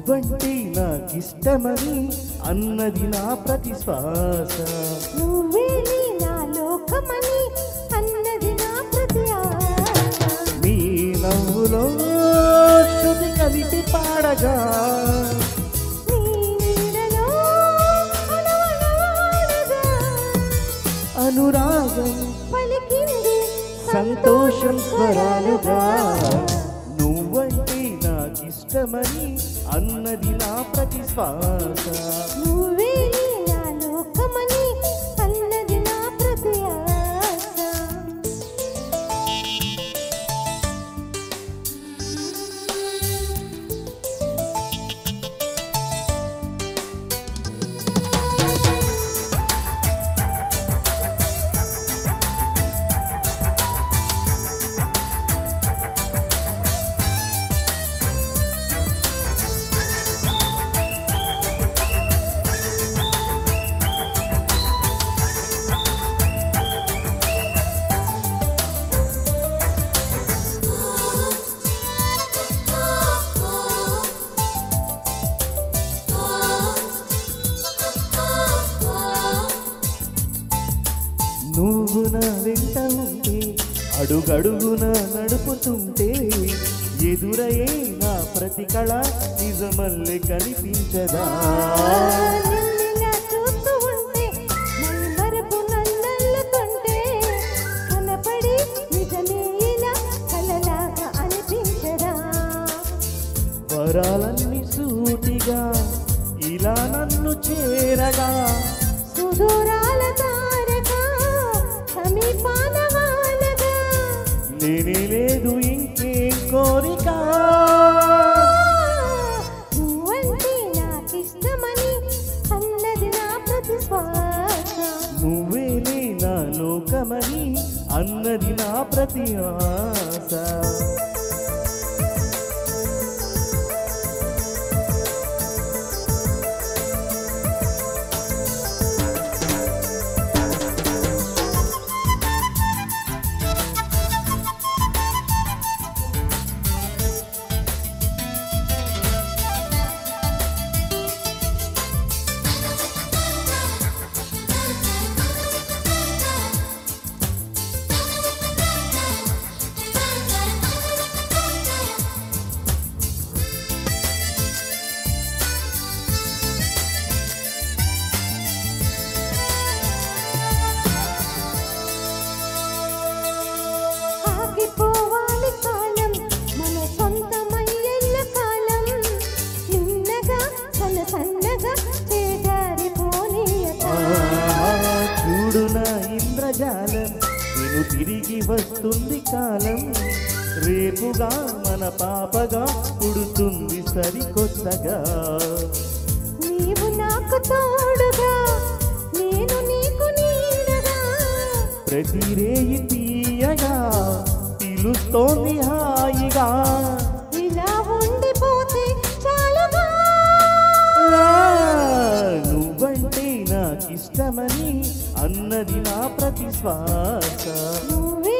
నువ్వంటే నాకిష్టమని అన్నది నా ప్రతి శ్వాస నువ్వే నా లోకమని అన్నది నా ప్రతి ఆశ నీ నవ్వులో శృతి కలిపి పాడగా నీ నీడలో అణువణువాడగా అనురాగం పలికింది సంతోషం స్వరాలుగా నువ్వంటే నాకిష్టమని అన్నది నా ప్రతి శ్వాస నువ్వే నా లోకమని అన్నది నా ప్రతి ఆశ నువ్వు నా వెంట ఉంటే అడుగడుగున నడుపుతుంటే ఎదురయ్యే నా ప్రతి కళ నిజమల్లే కనిపించదా నిన్నిలా చూస్తూ ఉంటే మరపు నన్నల్లుతుంటే కనపడి నిజమే ఇలా కలలాగా అనిపించదా వరాలన్నీ సూటిగా ఇలా నన్ను చేరగా సుదూరాల తారగా సమీపాన వాలగా లేనే లేదు ఇంకేం కోరిక నువ్వంటే నాకిష్టమని అన్నది నా ప్రతి శ్వాస నువ్వేలే నా లోకమని అన్నది నా ప్రతి ఆశ ఆగిపోవాలి కాలం మన సొంతమయ్యేళ్ళ కాలం చిన్నగా సన్నగా చేజారిపోనీయక చూడు నా ఇంద్రజాలం నేను తిరిగి వస్తుంది కాలం రేపుగా మన పాపగా పుడుతుంది సరికొత్తగా నీవు నాకు తోడుగా నేను నీకు నీడగా ప్రతి రేయి తీయగా పిలుస్తోంది హాయిగా ఇలా ఉండిపోతే చాలుగా నువ్వంటే నాకిష్టమని అన్నది నా ప్రతి శ్వాస నువ్వే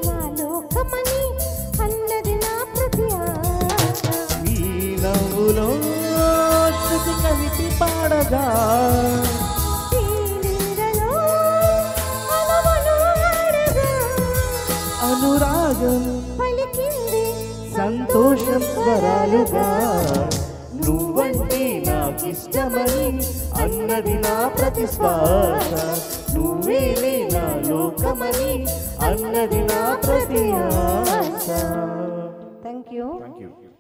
నా లోకమని అన్నది నా ప్రతి ఆశ నీ నవ్వులో శృతి కలిపి పాడగా ఈ నీడలో అణువణువాడగా అనురాగం పలికింది సంతోషం స్వరాలుగా నువ్వంటే నాకిష్టమని అన్నది నా ప్రతి శ్వాస నువ్వేలే నా లోకమని అన్నది నా ప్రతి ఆశ థ్యాంక్ యూ థ్యాంక్ యూ